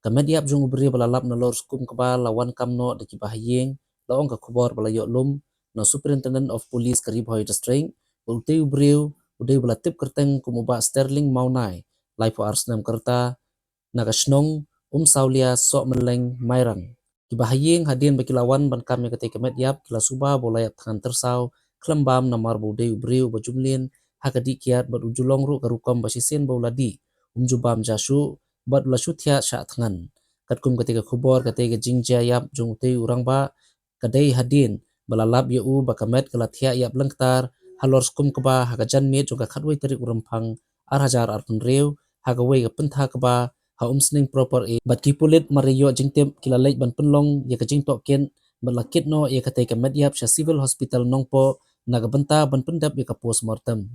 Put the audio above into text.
Kamediap jung ubri balalap na lor skum kaba lawan kamno de kibahayeng laong ka khubor balayok lum na Superintendent of Police karib hoy district ulte ubriu ude balatip kerteng kumuba Sterling Maunai lai po arsnam kerta nagasnong saulia sok meleng mairang kibahayeng hadin bakilawan ban kami ketika kamediap kila suba bolayap tangan tersau klembam namar bude ubriu bajumlin hakadi kiat bat ujulong ru karukom basisen bauladi jubam jasu bat lasutya sya tangan katkum ketika kubor ketika jingja yap jung te urang ba kadai hadin balalap yau bakamet kelathia yap lengtar halor skum keba hagajan mit jung khatwai terik urampang hajar artunreu hagawai kapentha keba sning proper e bat kipulit mariyo jingtep kilalek ban penlong ya kajing token balakit no ya ketika medyap sya civil hospital nongpo nagabenta ban pendap ya ka postmortem